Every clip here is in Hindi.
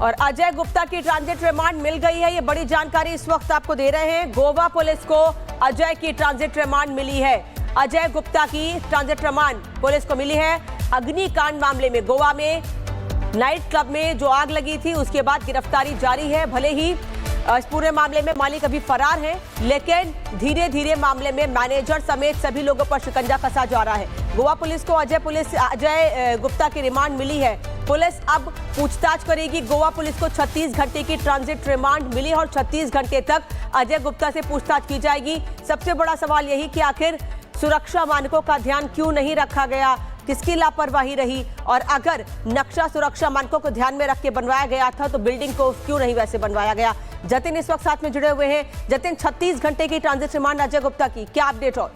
और अजय गुप्ता की ट्रांजिट रिमांड मिल गई है। ये बड़ी जानकारी इस वक्त आपको दे रहे हैं। गोवा पुलिस को अजय की ट्रांजिट रिमांड मिली है। अजय गुप्ता की ट्रांजिट रिमांड पुलिस को मिली है अग्निकांड मामले में। गोवा में नाइट क्लब में जो आग लगी थी उसके बाद गिरफ्तारी जारी है। भले ही इस पूरे मामले में मालिक अभी फरार है, लेकिन धीरे धीरे मामले में मैनेजर समेत सभी लोगों पर शिकंजा कसा जा रहा है। गोवा पुलिस को अजय गुप्ता की रिमांड मिली है। पुलिस अब पूछताछ करेगी। गोवा पुलिस को 36 घंटे की ट्रांजिट रिमांड मिली और 36 घंटे तक अजय गुप्ता से पूछताछ की जाएगी। सबसे बड़ा सवाल यही कि आखिर सुरक्षा मानकों का ध्यान क्यों नहीं रखा गया, किसकी लापरवाही रही, और अगर नक्शा सुरक्षा मानकों को ध्यान में रख के बनवाया गया था तो बिल्डिंग को क्यों नहीं वैसे बनवाया गया। जतिन इस वक्त साथ में जुड़े हुए हैं। जतिन, 36 घंटे की ट्रांजिट रिमांड अजय गुप्ता की, क्या अपडेट और?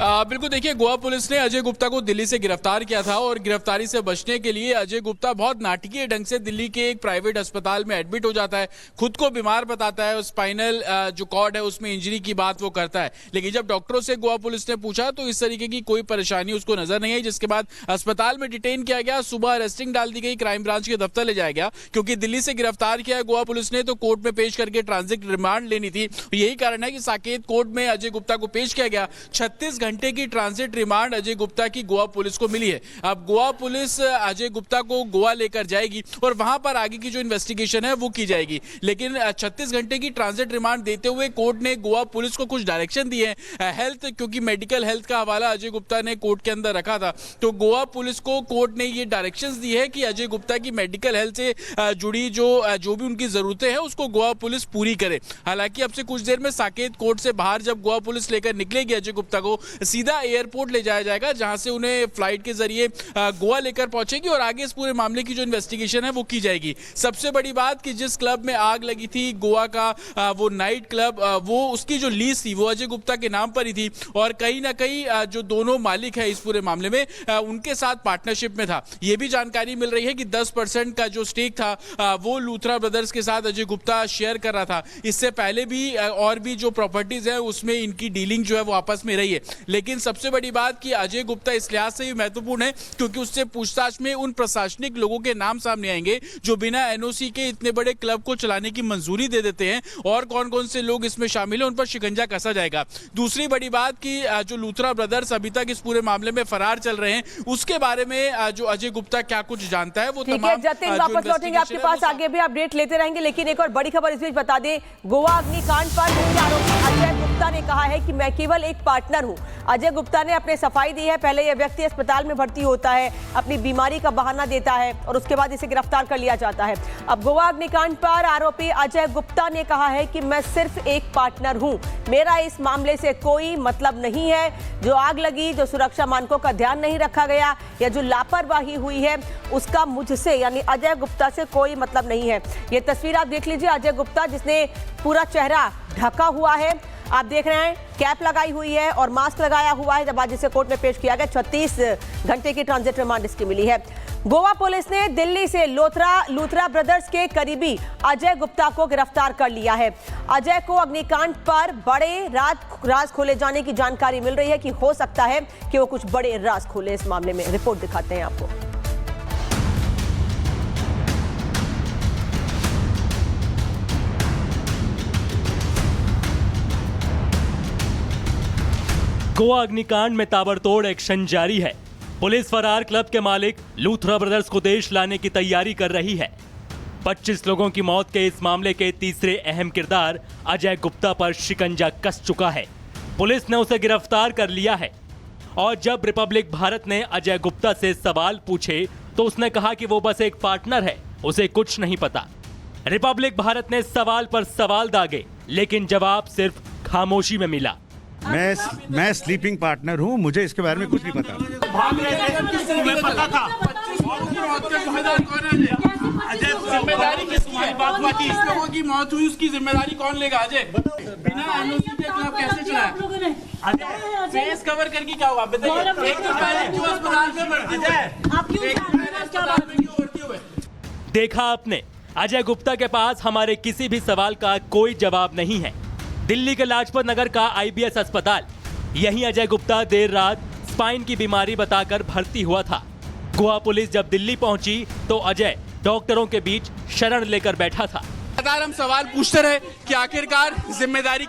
बिल्कुल, देखिए, गोवा पुलिस ने अजय गुप्ता को दिल्ली से गिरफ्तार किया था और गिरफ्तारी से बचने के लिए अजय गुप्ता बहुत नाटकीय ढंग से दिल्ली के एक प्राइवेट अस्पताल में एडमिट हो जाता है। खुद को बीमार बताता है, स्पाइनल जो कॉर्ड है उसमें इंजरी की बात वो करता है। लेकिन जब डॉक्टरों से गोवा पुलिस ने पूछा तो इस तरीके की कोई परेशानी उसको नजर नहीं आई, जिसके बाद अस्पताल में डिटेन किया गया। सुबह अरेस्टिंग डाल दी गई, क्राइम ब्रांच के दफ्तर ले जाया गया क्योंकि दिल्ली से गिरफ्तार किया है गोवा पुलिस ने तो कोर्ट में पेश करके ट्रांजिट रिमांड लेनी थी। यही कारण है कि साकेत कोर्ट में अजय गुप्ता को पेश किया गया। 36 घंटे की ट्रांजिट रिमांड अजय गुप्ता की गोवा पुलिस को मिली है। अब गोवा पुलिस अजय गुप्ता को गोवा लेकर जाएगी और वहां पर आगे की जो इन्वेस्टिगेशन है वो की जाएगी। लेकिन 36 घंटे की ट्रांजिट रिमांड देते हुए कोर्ट ने गोवा पुलिस को कुछ डायरेक्शन दिए हैं। हेल्थ, क्योंकि मेडिकल हेल्थ का हवाला अजय गुप्ता ने कोर्ट के अंदर रखा था, तो गोवा पुलिस को कोर्ट ने ये डायरेक्शंस दी है कि अजय गुप्ता की मेडिकल हेल्थ से जुड़ी जो भी उनकी जरूरतें हैं उसको गोवा पुलिस पूरी करे। हालांकि अब से कुछ देर में साकेत कोर्ट से बाहर जब गोवा पुलिस लेकर निकलेगी अजय गुप्ता को, सीधा एयरपोर्ट ले जाया जाएगा, जहां से उन्हें फ्लाइट के जरिए गोवा लेकर पहुंचेगी और आगे इस पूरे मामले की जो इन्वेस्टिगेशन है वो की जाएगी। सबसे बड़ी बात कि जिस क्लब में आग लगी थी गोवा का वो नाइट क्लब, वो उसकी जो लीज थी वो अजय गुप्ता के नाम पर ही थी और कहीं ना कहीं जो दोनों मालिक है इस पूरे मामले में उनके साथ पार्टनरशिप में था। यह भी जानकारी मिल रही है कि 10% का जो स्टेक था वो लूथरा ब्रदर्स के साथ अजय गुप्ता शेयर कर रहा था। इससे पहले भी और भी जो प्रॉपर्टीज है उसमें इनकी डीलिंग जो है वो आपस में रही है। लेकिन सबसे बड़ी बात कि अजय गुप्ता इस लिहाज से भी महत्वपूर्ण है क्योंकि उससे पूछताछ में उन प्रशासनिक लोगों के नाम सामने आएंगे जो बिना एनओसी के इतने बड़े क्लब को चलाने की मंजूरी दे देते हैं और कौन कौन से लोग इसमें शामिल हैं उन पर शिकंजा कसा जाएगा। दूसरी बड़ी बात कि जो लूथरा ब्रदर्स अभी तक इस पूरे मामले में फरार चल रहे हैं उसके बारे में जो अजय गुप्ता क्या कुछ जानता है वो तमाम जतिन वापस लौटेंगे आपके पास, आगे भी अपडेट लेते रहेंगे। लेकिन एक और बड़ी खबर इस बीच बता दें, गोवा अग्निकांड पर मुख्य आरोपी अजय गुप्ता ने कहा है कि मैं केवल एक पार्टनर हूं। अजय गुप्ता ने अपने सफाई दी है। पहले यह व्यक्ति अस्पताल में भर्ती होता है, अपनी बीमारी का बहाना देता है और उसके बाद इसे गिरफ्तार कर लिया जाता है। अब गोवा अग्निकांड पर आरोपी अजय गुप्ता ने कहा है कि मैं सिर्फ एक पार्टनर हूं, मेरा इस मामले से कोई मतलब नहीं है। जो आग लगी, जो सुरक्षा मानकों का ध्यान नहीं रखा गया या जो लापरवाही हुई है उसका मुझसे यानी अजय गुप्ता से कोई मतलब नहीं है। ये तस्वीर आप देख लीजिए, अजय गुप्ता जिसने पूरा चेहरा ढका हुआ है, आप देख रहे हैं, कैप लगाई हुई है और मास्क लगाया हुआ है। जब आज इसे कोर्ट में पेश किया गया, 36 घंटे की ट्रांजिट रिमांड इसकी मिली है। गोवा पुलिस ने दिल्ली से लूथरा ब्रदर्स के करीबी अजय गुप्ता को गिरफ्तार कर लिया है। अजय को अग्निकांड पर बड़े राज खोले जाने की जानकारी मिल रही है कि हो सकता है कि वो कुछ बड़े राज खोले इस मामले में। रिपोर्ट दिखाते हैं आपको। गोवा अग्निकांड में ताबड़तोड़ एक्शन जारी है। पुलिस फरार क्लब के मालिक लूथरा ब्रदर्स को देश लाने की तैयारी कर रही है। 25 लोगों की मौत के इस मामले के तीसरे अहम किरदार अजय गुप्ता पर शिकंजा कस चुका है। पुलिस ने उसे गिरफ्तार कर लिया है और जब रिपब्लिक भारत ने अजय गुप्ता से सवाल पूछे तो उसने कहा कि वो बस एक पार्टनर है, उसे कुछ नहीं पता। रिपब्लिक भारत ने सवाल पर सवाल दागे लेकिन जवाब सिर्फ खामोशी में मिला। मैं स्लीपिंग पार्टनर हूँ, मुझे इसके बारे में कुछ नहीं पता। जिम्मेदारी किसकी है? किस लोगों की मौत हुई उसकी जिम्मेदारी कौन लेगा? अजय बिना एनओसी के क्लब कैसे चलाया? अजय फेस कवर करके क्या हुआ बताइए? एक तो पहले क्यों अस्पताल में भर्ती हुए? देखा आपने, अजय गुप्ता के पास हमारे किसी भी सवाल का कोई जवाब नहीं है। दिल्ली के लाजपत नगर का आईबीएस अस्पताल, यहीं अजय गुप्ता देर रात स्पाइन की बीमारी बताकर भर्ती हुआ था। गोवा पुलिस जब दिल्ली पहुंची तो अजय डॉक्टरों के बीच शरण लेकर बैठा था। लगातार हम सवाल पूछते रहे कि आखिरकार जिम्मेदारी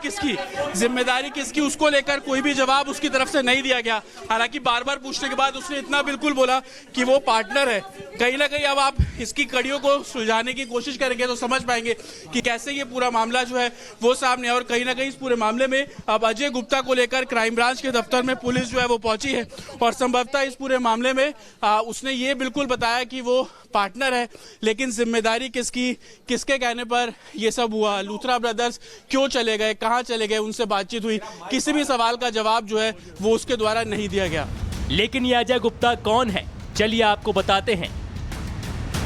किसकी, उसको लेकर कोई भी जवाब उसकी तरफ से नहीं दिया गया। हालांकि बार बार पूछने के बाद उसने इतना बिल्कुल बोला कि वो पार्टनर है। कहीं ना कहीं अब आप इसकी कड़ियों को सुलझाने की कोशिश करेंगे तो समझ पाएंगे कि कैसे ये पूरा मामला जो है वो सामने है। और कहीं ना कहीं इस पूरे मामले में अब अजय गुप्ता को लेकर क्राइम ब्रांच के दफ्तर में पुलिस जो है वो पहुंची है और संभवतः इस पूरे मामले में उसने ये बिल्कुल बताया कि वो पार्टनर है, लेकिन जिम्मेदारी किसके कहने पर ये सब हुआ, लूथरा ब्रदर्स क्यों चले गए, कहां चले गए, उनसे बातचीत हुई, किसी भी सवाल का जवाब जो है वो उसके द्वारा नहीं दिया गया। लेकिन ये अजय गुप्ता कौन है, चलिए आपको बताते हैं।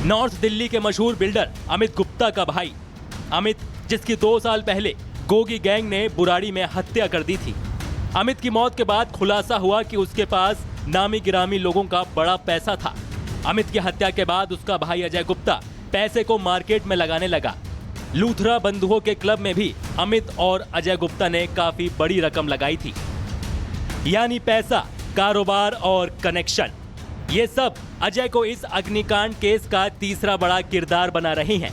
नॉर्थ दिल्ली के मशहूर बिल्डर अमित गुप्ता का भाई अमित, जिसकी 2 साल पहले गोगी गैंग ने बुराड़ी में हत्या कर दी थी। अमित की मौत के बाद खुलासा हुआ कि उसके पास नामी गिरामी लोगों का बड़ा पैसा था। अमित की हत्या के बाद उसका भाई अजय गुप्ता पैसे को मार्केट में लगाने लगा। लूथरा बंधुओं के क्लब में भी अमित और अजय गुप्ता ने काफी बड़ी रकम लगाई थी। यानी पैसा, कारोबार और कनेक्शन, ये सब अजय को इस अग्निकांड केस का तीसरा बड़ा किरदार बना रही हैं।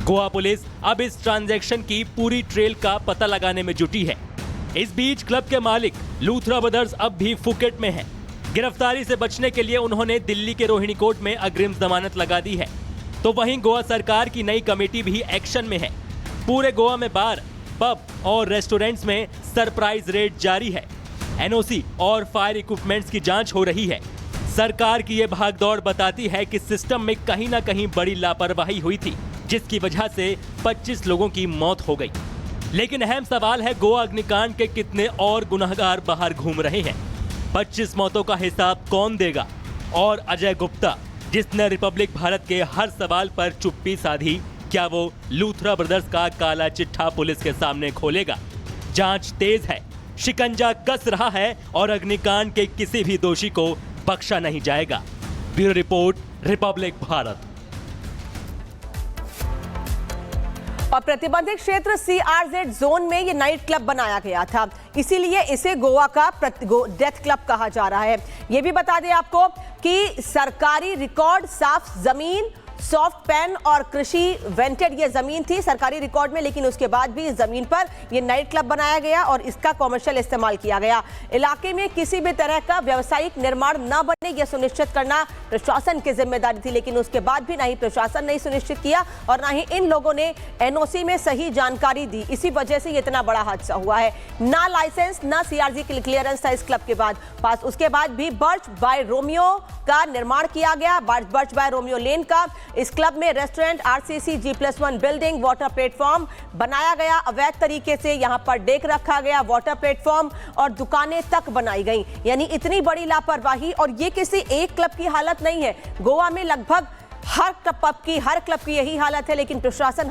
गोवा पुलिस अब इस ट्रांजैक्शन की पूरी ट्रेल का पता लगाने में जुटी है। इस बीच क्लब के मालिक लूथरा ब्रदर्स अब भी फुकेट में हैं। गिरफ्तारी से बचने के लिए उन्होंने दिल्ली के रोहिणी कोर्ट में अग्रिम जमानत लगा दी है। तो वहीं गोवा सरकार की नई कमेटी भी एक्शन में है। पूरे गोवा में बार, पब और रेस्टोरेंट्स में सरप्राइज रेड जारी है। एनओसी और फायर इक्विपमेंट्स की जांच हो रही है। सरकार की ये भागदौड़ बताती है कि सिस्टम में कहीं ना कहीं बड़ी लापरवाही हुई थी, जिसकी वजह से 25 लोगों की मौत हो गई। लेकिन अहम सवाल है, गोवा अग्निकांड के कितने और गुनहगार बाहर घूम रहे हैं? 25 मौतों का हिसाब कौन देगा? और अजय गुप्ता, जिसने रिपब्लिक भारत के हर सवाल पर चुप्पी साधी, क्या वो लूथरा ब्रदर्स का काला चिट्ठा पुलिस के सामने खोलेगा? जांच तेज है, शिकंजा कस रहा है और अग्निकांड के किसी भी दोषी को बख्शा नहीं जाएगा। Bureau report, Republic Bharat. और प्रतिबंधित क्षेत्र CRZ जोन में ये नाइट क्लब बनाया गया था, इसीलिए इसे गोवा का डेथ क्लब कहा जा रहा है। ये भी बता दें आपको कि सरकारी रिकॉर्ड, साफ जमीन, सॉफ्ट पेन और कृषि वेंटेड ये जमीन थी सरकारी रिकॉर्ड में, लेकिन उसके बाद भी इस जमीन पर ये नाइट क्लब बनाया गया और इसका कॉमर्शियल इस्तेमाल किया गया। इलाके में किसी भी तरह का व्यावसायिक निर्माण न बने, यह सुनिश्चित करना प्रशासन की जिम्मेदारी थी, लेकिन उसके बाद भी ना ही प्रशासन ने सुनिश्चित किया और ना ही इन लोगों ने एनओसी में सही जानकारी दी। इसी वजह से ये इतना बड़ा हादसा हुआ है। ना लाइसेंस, ना CRZ क्लियरेंस था इस क्लब के पास। उसके बाद भी बर्च बाय रोमियो का निर्माण किया गया, बर्च बाय रोमियो लेन का। इस क्लब में restaurant, RCC, G+1 building, water platform बनाया गया। अवैध तरीके से यहां पर डेक रखा गया, वाटर प्लेटफॉर्म और दुकानें तक बनाई गई। यानी इतनी बड़ी लापरवाही। और ये किसी एक क्लब की हालत नहीं है, गोवा में लगभग हर क्लब की यही हालत है, लेकिन प्रशासन